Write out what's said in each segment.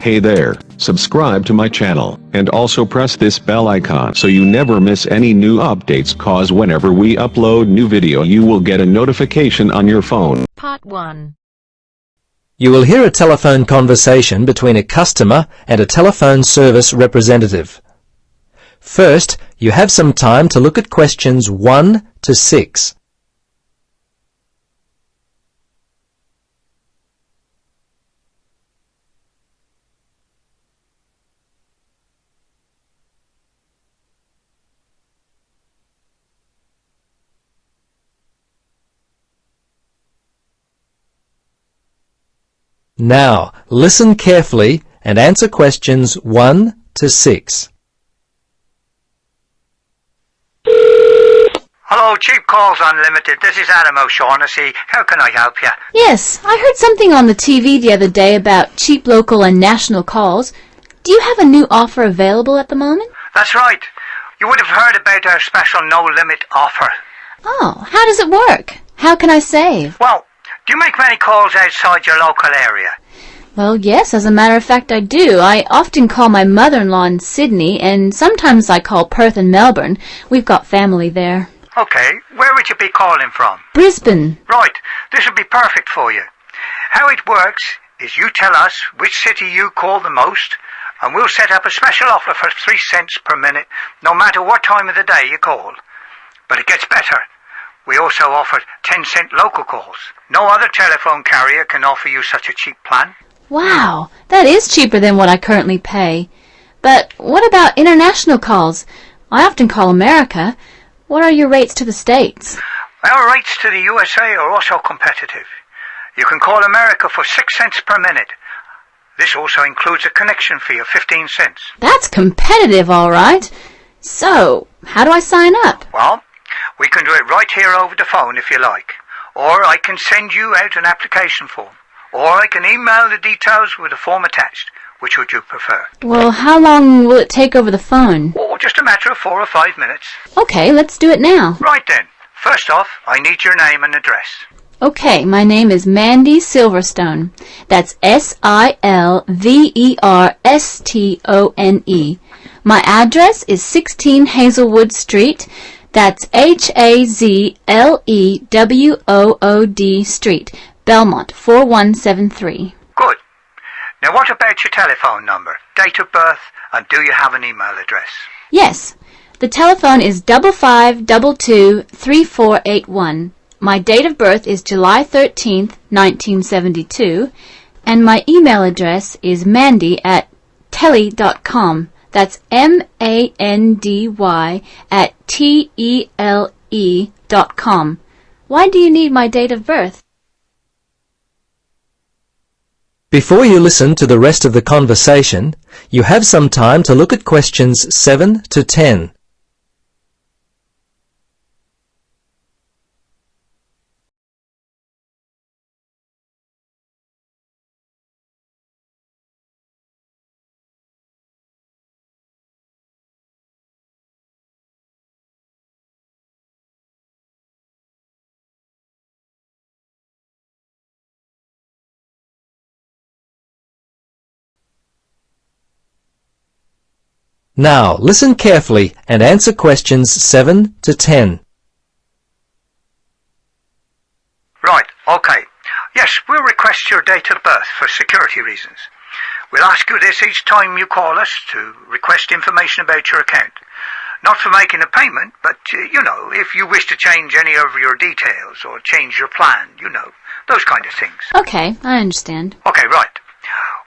Hey there, subscribe to my channel, and also press this bell icon so you never miss any new updates, cause whenever we upload new video you will get a notification on your phone. Part 1. You will hear a telephone conversation between a customer and a telephone service representative. First, you have some time to look at questions 1 to 6. Now, listen carefully and answer questions 1 to 6. Hello, Cheap Calls Unlimited. This is Adam O'Shaughnessy. How can I help you? Yes, I heard something on the TV the other day about cheap local and national calls. Do you have a new offer available at the moment? That's right. You would have heard about our special no-limit offer. Oh, how does it work? How can I save? Well, do you make many calls outside your local area? Well, yes, as a matter of fact I do. I often call my mother-in-law in Sydney, and sometimes I call Perth and Melbourne. We've got family there. Okay, where would you be calling from? Brisbane. Right, this would be perfect for you. How it works is you tell us which city you call the most, and we'll set up a special offer for 3 cents per minute, no matter what time of the day you call. But it gets better. We also offer 10-cent local calls. No other telephone carrier can offer you such a cheap plan. Wow, that is cheaper than what I currently pay. But what about international calls? I often call America. What are your rates to the States? Our rates to the USA are also competitive. You can call America for 6 cents per minute. This also includes a connection fee of 15 cents. That's competitive, all right. So, how do I sign up? Well, we can do it right here over the phone if you like. Or I can send you out an application form. Or I can email the details with a form attached. Which would you prefer? Well, how long will it take over the phone? Oh, just a matter of 4 or 5 minutes. Okay, let's do it now. Right then. First off, I need your name and address. Okay, my name is Mandy Silverstone. That's Silverstone. My address is 16 Hazelwood Street. That's Hazlewood Street, Belmont, 4173. Good. Now what about your telephone number, date of birth, and do you have an email address? Yes, the telephone is 55223481. My date of birth is July 13th, 1972, and my email address is mandy@tele.com. That's MANDY@TELE.com. Why do you need my date of birth? Before you listen to the rest of the conversation, you have some time to look at questions 7 to 10. Now, listen carefully and answer questions 7 to 10. Right, okay. Yes, we'll request your date of birth for security reasons. We'll ask you this each time you call us to request information about your account. Not for making a payment, but, if you wish to change any of your details or change your plan, those kind of things. Okay, I understand. Okay, right.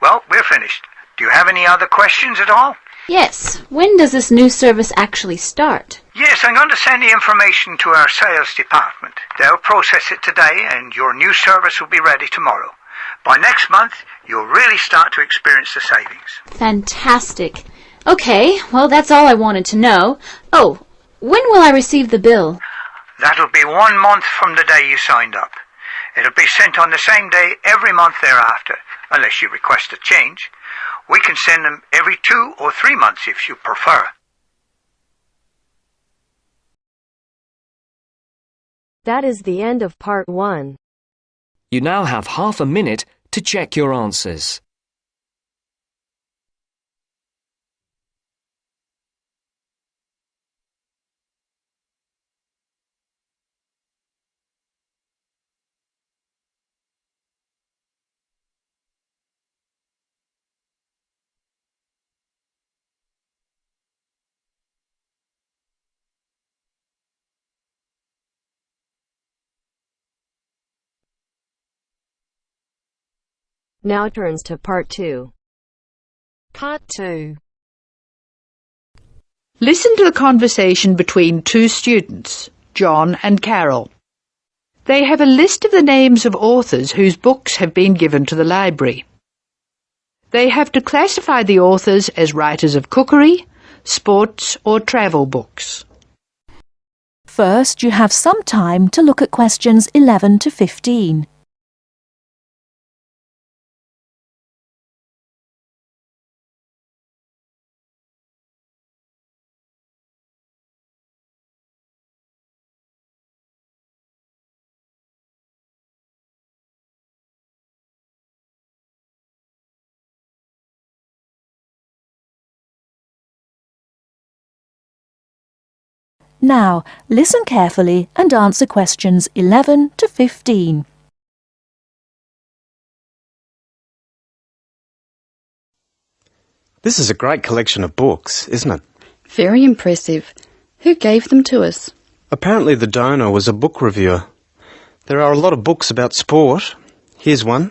Well, we're finished. Do you have any other questions at all? Yes, when does this new service actually start? Yes, I'm going to send the information to our sales department. They'll process it today and your new service will be ready tomorrow. By next month, you'll really start to experience the savings. Fantastic. Okay, well, that's all I wanted to know. Oh, when will I receive the bill? That'll be 1 month from the day you signed up. It'll be sent on the same day every month thereafter, unless you request a change. We can send them every 2 or 3 months if you prefer. That is the end of part 1. You now have half a minute to check your answers. Now turns to Part 2. Part 2. Listen to the conversation between two students, John and Carol. They have a list of the names of authors whose books have been given to the library. They have to classify the authors as writers of cookery, sports or travel books. First, you have some time to look at questions 11 to 15. Now, listen carefully and answer questions 11 to 15. This is a great collection of books, isn't it? Very impressive. Who gave them to us? Apparently the donor was a book reviewer. There are a lot of books about sport. Here's one,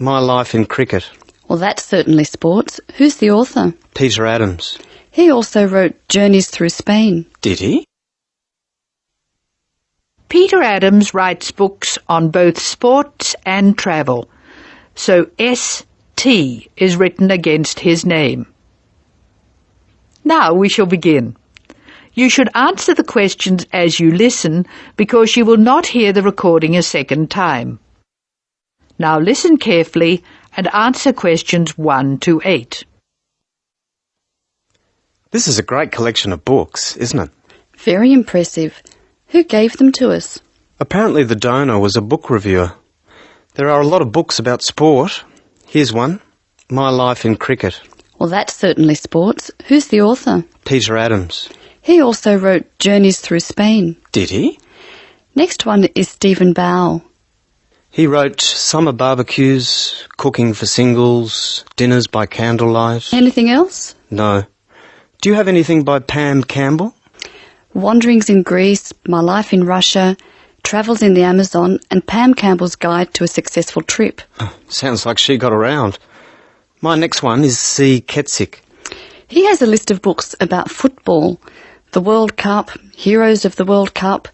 My Life in Cricket. Well, that's certainly sports. Who's the author? Peter Adams. He also wrote Journeys Through Spain. Did he? Peter Adams writes books on both sports and travel, so ST is written against his name. Now we shall begin. You should answer the questions as you listen because you will not hear the recording a second time. Now listen carefully and answer questions 1 to 8. This is a great collection of books, isn't it? Very impressive. Who gave them to us? Apparently the donor was a book reviewer. There are a lot of books about sport. Here's one, My Life in Cricket. Well, that's certainly sports. Who's the author? Peter Adams. He also wrote Journeys Through Spain. Did he? Next one is Stephen Bow. He wrote Summer Barbecues, Cooking for Singles, Dinners by Candlelight. Anything else? No. Do you have anything by Pam Campbell? Wanderings in Greece, My Life in Russia, Travels in the Amazon, and Pam Campbell's Guide to a Successful Trip. Oh, sounds like she got around. My next one is C. Ketzik. He has a list of books about football, the World Cup, Heroes of the World Cup,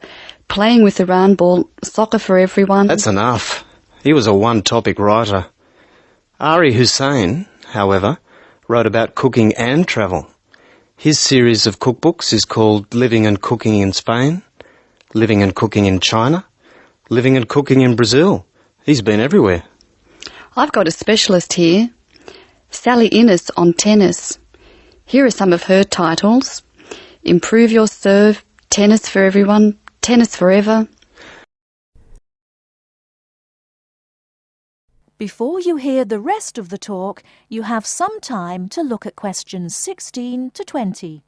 Playing with the Round Ball, Soccer for Everyone. That's enough. He was a one-topic writer. Ari Hussein, however, wrote about cooking and travel. His series of cookbooks is called Living and Cooking in Spain, Living and Cooking in China, Living and Cooking in Brazil. He's been everywhere. I've got a specialist here, Sally Innes on tennis. Here are some of her titles. Improve Your Serve, Tennis for Everyone, Tennis Forever. Before you hear the rest of the talk, you have some time to look at questions 16 to 20.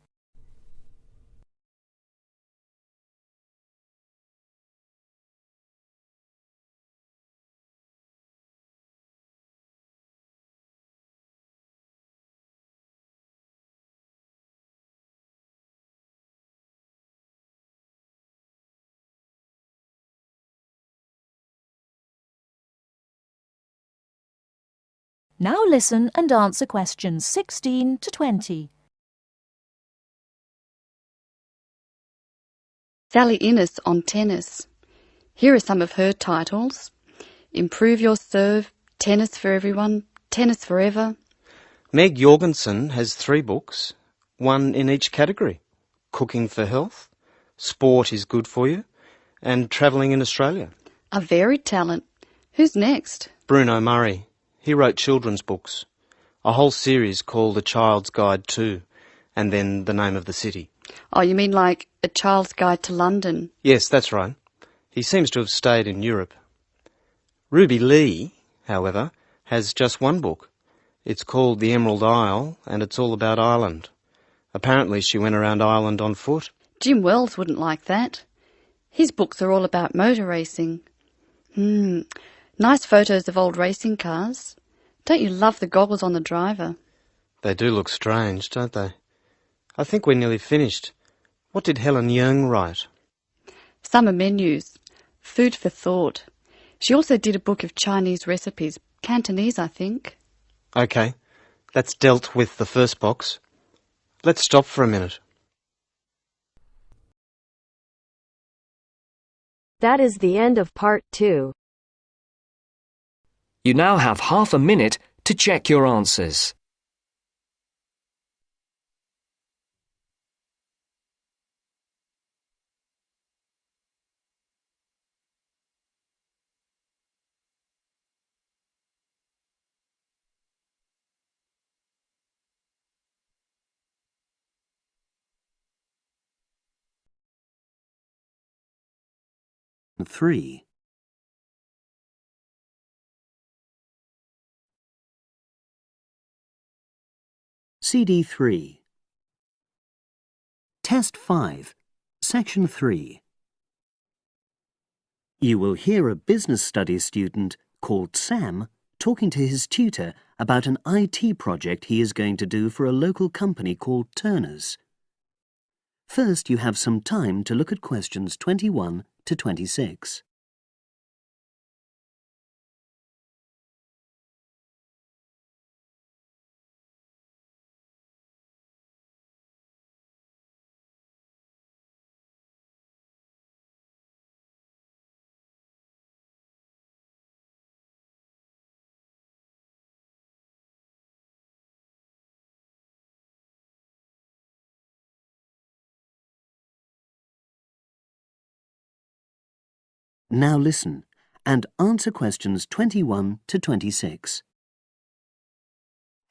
Now listen and answer questions 16 to 20. Sally Innes on tennis. Here are some of her titles. Improve Your Serve, Tennis for Everyone, Tennis Forever. Meg Jorgensen has 3 books, one in each category. Cooking for Health, Sport is Good for You, and Travelling in Australia. A varied talent. Who's next? Bruno Murray. He wrote children's books, a whole series called A Child's Guide to, and then The Name of the City. Oh, you mean like A Child's Guide to London? Yes, that's right. He seems to have stayed in Europe. Ruby Lee, however, has just one book. It's called The Emerald Isle, and it's all about Ireland. Apparently she went around Ireland on foot. Jim Wells wouldn't like that. His books are all about motor racing. Nice photos of old racing cars. Don't you love the goggles on the driver? They do look strange, don't they? I think we're nearly finished. What did Helen Young write? Summer menus. Food for thought. She also did a book of Chinese recipes. Cantonese, I think. OK, that's dealt with the first box. Let's stop for a minute. That is the end of part 2. You now have half a minute to check your answers. Three. CD 3. Test 5, Section 3. You will hear a business studies student called Sam talking to his tutor about an IT project he is going to do for a local company called Turner's. First, you have some time to look at questions 21 to 26. Now listen and answer questions 21 to 26.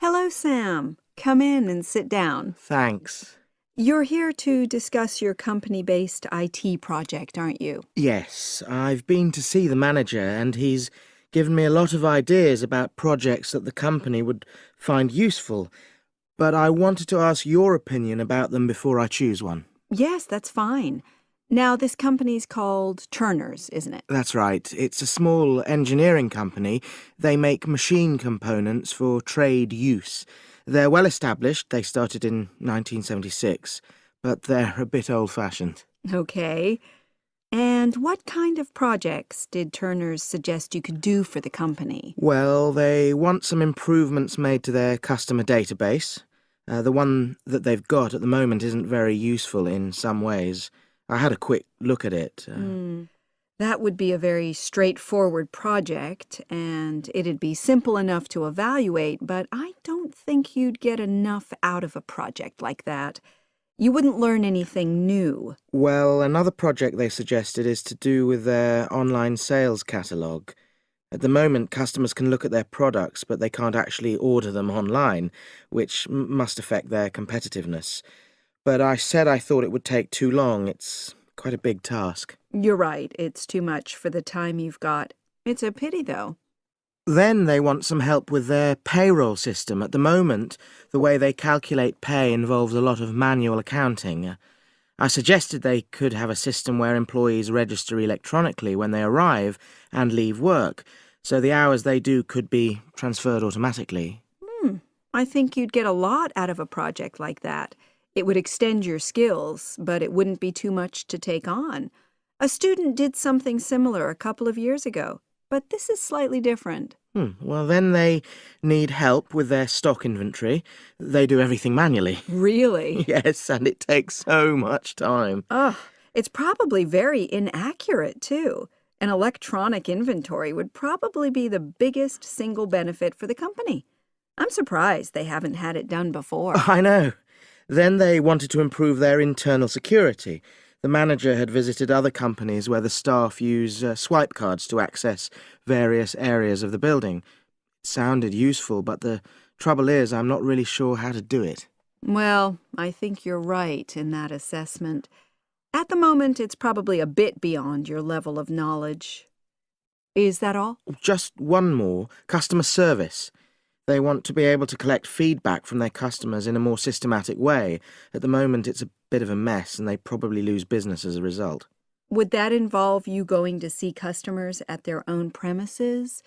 Hello, Sam. Come in and sit down. Thanks. You're here to discuss your company-based IT project, aren't you? Yes, I've been to see the manager and he's given me a lot of ideas about projects that the company would find useful, but I wanted to ask your opinion about them before I choose one. Yes, that's fine. Now, this company's called Turner's, isn't it? That's right. It's a small engineering company. They make machine components for trade use. They're well established. They started in 1976, but they're a bit old-fashioned. Okay. And what kind of projects did Turner's suggest you could do for the company? Well, they want some improvements made to their customer database. The one that they've got at the moment isn't very useful in some ways. I had a quick look at it. That would be a very straightforward project, and it'd be simple enough to evaluate, but I don't think you'd get enough out of a project like that. You wouldn't learn anything new. Well, another project they suggested is to do with their online sales catalogue. At the moment, customers can look at their products, but they can't actually order them online, which must affect their competitiveness. But I said I thought it would take too long. It's quite a big task. You're right. It's too much for the time you've got. It's a pity, though. Then they want some help with their payroll system. At the moment, the way they calculate pay involves a lot of manual accounting. I suggested they could have a system where employees register electronically when they arrive and leave work, so the hours they do could be transferred automatically. I think you'd get a lot out of a project like that. It would extend your skills, but it wouldn't be too much to take on. A student did something similar a couple of years ago, but this is slightly different. Well, then they need help with their stock inventory. They do everything manually. Really? Yes, and it takes so much time. It's probably very inaccurate, too. An electronic inventory would probably be the biggest single benefit for the company. I'm surprised they haven't had it done before. I know. Then they wanted to improve their internal security. The manager had visited other companies where the staff use swipe cards to access various areas of the building. It sounded useful, but the trouble is I'm not really sure how to do it. Well, I think you're right in that assessment. At the moment, it's probably a bit beyond your level of knowledge. Is that all? Just one more. Customer service. They want to be able to collect feedback from their customers in a more systematic way. At the moment, it's a bit of a mess, and they probably lose business as a result. Would that involve you going to see customers at their own premises?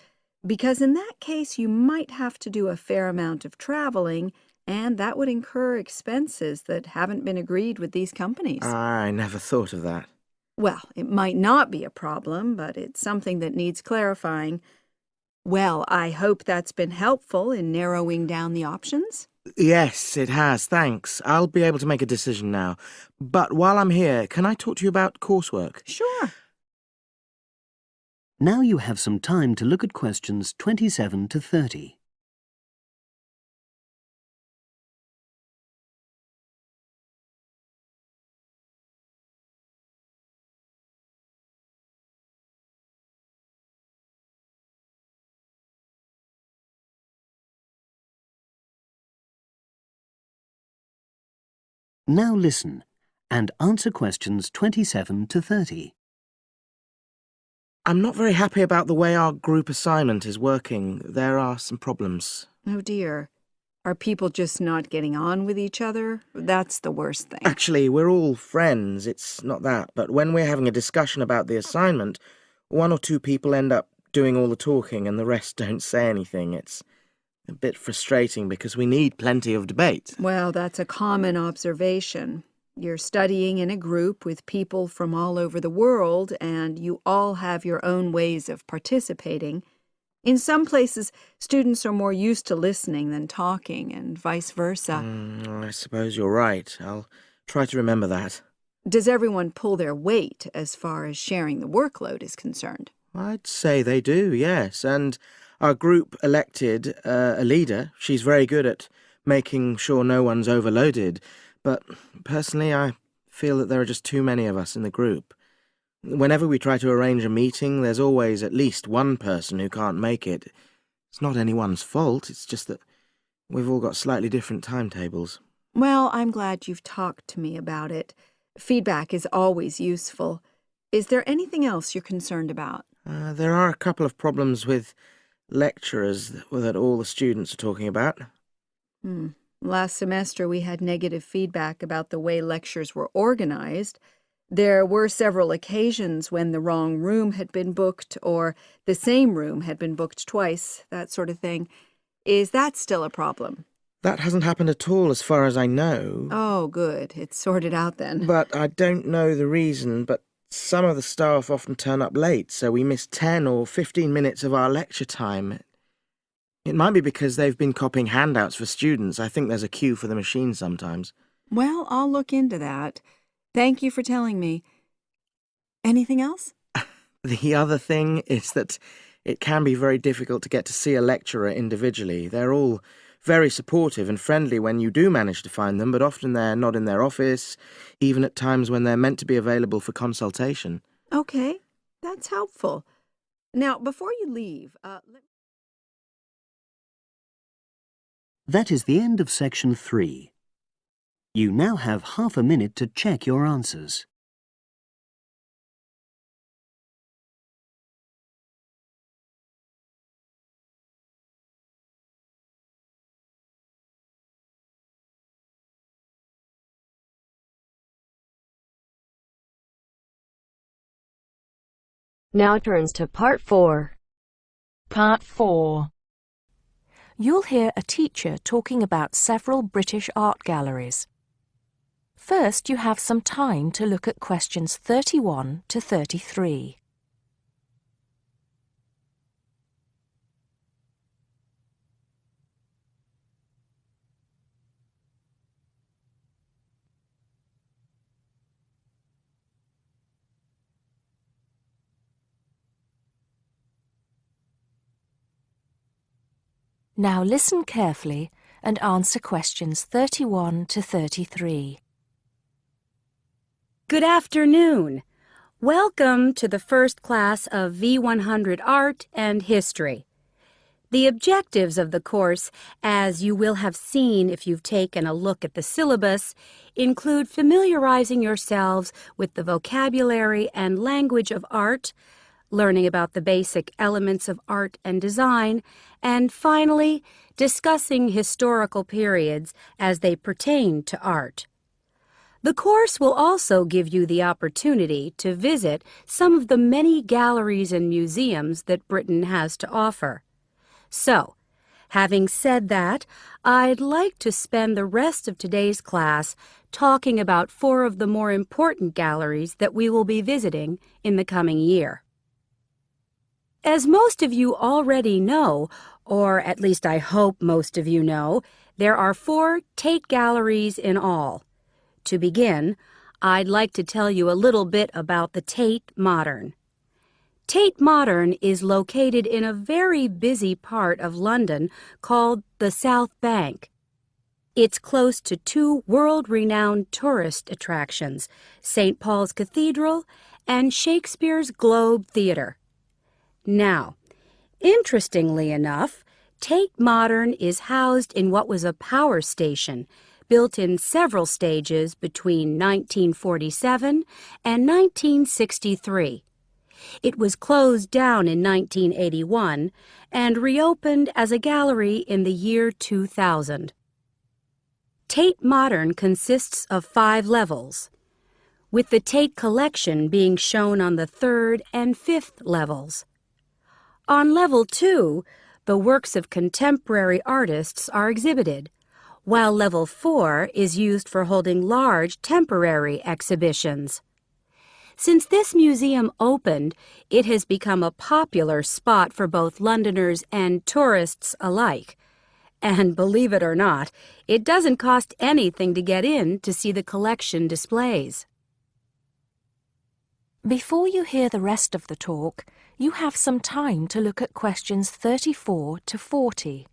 Because in that case, you might have to do a fair amount of traveling, and that would incur expenses that haven't been agreed with these companies. I never thought of that. Well, it might not be a problem, but it's something that needs clarifying. Well, I hope that's been helpful in narrowing down the options. Yes, it has, thanks. I'll be able to make a decision now. But while I'm here, can I talk to you about coursework? Sure. Now you have some time to look at questions 27 to 30. Now listen and answer questions 27 to 30. I'm not very happy about the way our group assignment is working. There are some problems. Oh dear. Are people just not getting on with each other? That's the worst thing. Actually, we're all friends. It's not that. But when we're having a discussion about the assignment, one or two people end up doing all the talking and the rest don't say anything. It's a bit frustrating because we need plenty of debate. Well, that's a common observation. You're studying in a group with people from all over the world, and you all have your own ways of participating. In some places, students are more used to listening than talking, and vice versa. I suppose you're right. I'll try to remember that. Does everyone pull their weight as far as sharing the workload is concerned? I'd say they do, yes. And our group elected a leader. She's very good at making sure no one's overloaded. But personally, I feel that there are just too many of us in the group. Whenever we try to arrange a meeting, there's always at least one person who can't make it. It's not anyone's fault, it's just that we've all got slightly different timetables. Well, I'm glad you've talked to me about it. Feedback is always useful. Is there anything else you're concerned about? There are a couple of problems with lecturers that all the students are talking about. Last semester we had negative feedback about the way lectures were organized. There were several occasions when the wrong room had been booked or the same room had been booked twice, that sort of thing. Is that still a problem? That hasn't happened at all as far as I know. Oh, good. It's sorted out then. But I don't know the reason, but some of the staff often turn up late, so we miss 10 or 15 minutes of our lecture time. It might be because they've been copying handouts for students. I think there's a queue for the machine sometimes. Well, I'll look into that. Thank you for telling me. Anything else? The other thing is that it can be very difficult to get to see a lecturer individually. They're all very supportive and friendly when you do manage to find them, but often they're not in their office, even at times when they're meant to be available for consultation. Okay, that's helpful. Now, before you leave, That is the end of section 3. You now have half a minute to check your answers. Now turns to Part 4. Part 4. You'll hear a teacher talking about several British art galleries. First, you have some time to look at questions 31 to 33. Now listen carefully and answer questions 31 to 33. Good afternoon. Welcome to the first class of V100 Art and History. The objectives of the course, as you will have seen if you've taken a look at the syllabus, include familiarizing yourselves with the vocabulary and language of art, learning about the basic elements of art and design, and finally, discussing historical periods as they pertain to art. The course will also give you the opportunity to visit some of the many galleries and museums that Britain has to offer. So, having said that, I'd like to spend the rest of today's class talking about 4 of the more important galleries that we will be visiting in the coming year. As most of you already know, or at least I hope most of you know, there are 4 Tate galleries in all. To begin, I'd like to tell you a little bit about the Tate Modern. Tate Modern is located in a very busy part of London called the South Bank. It's close to 2 world-renowned tourist attractions, St. Paul's Cathedral and Shakespeare's Globe Theatre. Now, interestingly enough, Tate Modern is housed in what was a power station, built in several stages between 1947 and 1963. It was closed down in 1981 and reopened as a gallery in the year 2000. Tate Modern consists of 5 levels, with the Tate collection being shown on the 3rd and 5th levels. On level 2, the works of contemporary artists are exhibited, while level 4 is used for holding large temporary exhibitions. Since this museum opened, it has become a popular spot for both Londoners and tourists alike. And believe it or not, it doesn't cost anything to get in to see the collection displays. Before you hear the rest of the talk, you have some time to look at questions 34 to 40.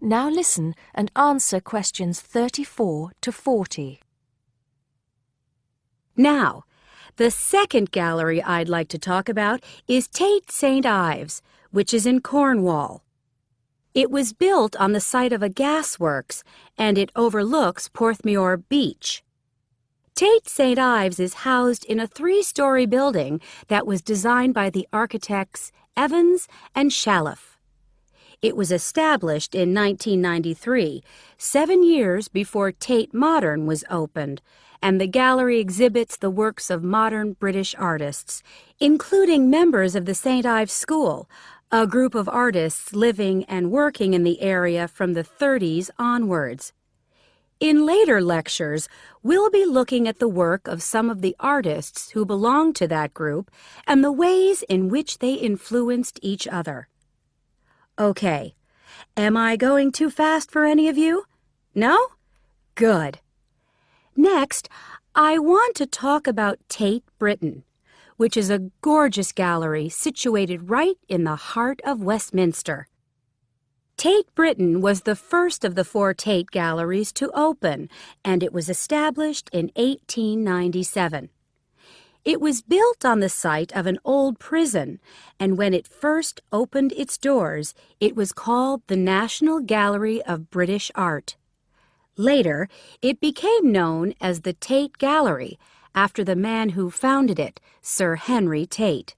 Now listen and answer questions 34 to 40. Now, the second gallery I'd like to talk about is Tate St. Ives, which is in Cornwall. It was built on the site of a gasworks, and it overlooks Porthmeor Beach. Tate St. Ives is housed in a 3-story building that was designed by the architects Evans and Shalliff. It was established in 1993, 7 years before Tate Modern was opened, and the gallery exhibits the works of modern British artists, including members of the St. Ives School, a group of artists living and working in the area from the 30s onwards. In later lectures, we'll be looking at the work of some of the artists who belong to that group and the ways in which they influenced each other. Okay, am I going too fast for any of you? No? Good. Next, I want to talk about Tate Britain, which is a gorgeous gallery situated right in the heart of Westminster. Tate Britain was the first of the 4 Tate galleries to open, and it was established in 1897. It was built on the site of an old prison, and when it first opened its doors, it was called the National Gallery of British Art. Later, it became known as the Tate Gallery, after the man who founded it, Sir Henry Tate.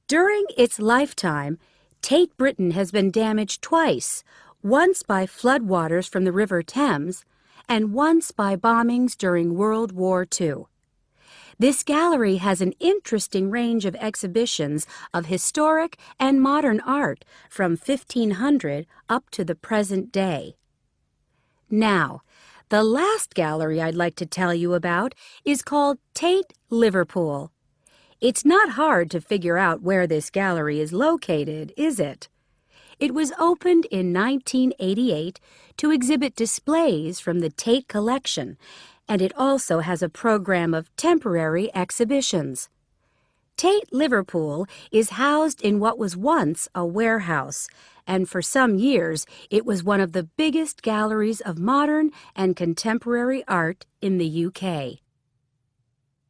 During its lifetime, Tate Britain has been damaged twice, once by floodwaters from the River Thames, and once by bombings during World War II. This gallery has an interesting range of exhibitions of historic and modern art from 1500 up to the present day. Now, the last gallery I'd like to tell you about is called Tate Liverpool. It's not hard to figure out where this gallery is located, is it? It was opened in 1988 to exhibit displays from the Tate collection, and it also has a program of temporary exhibitions. Tate Liverpool is housed in what was once a warehouse, and for some years it was one of the biggest galleries of modern and contemporary art in the UK.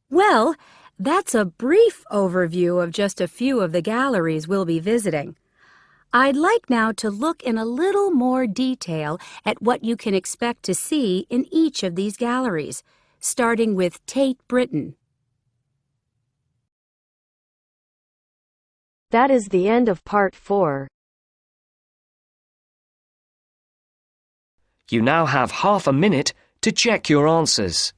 Well, that's a brief overview of just a few of the galleries we'll be visiting. I'd like now to look in a little more detail at what you can expect to see in each of these galleries, starting with Tate Britain. That is the end of part 4. You now have half a minute to check your answers.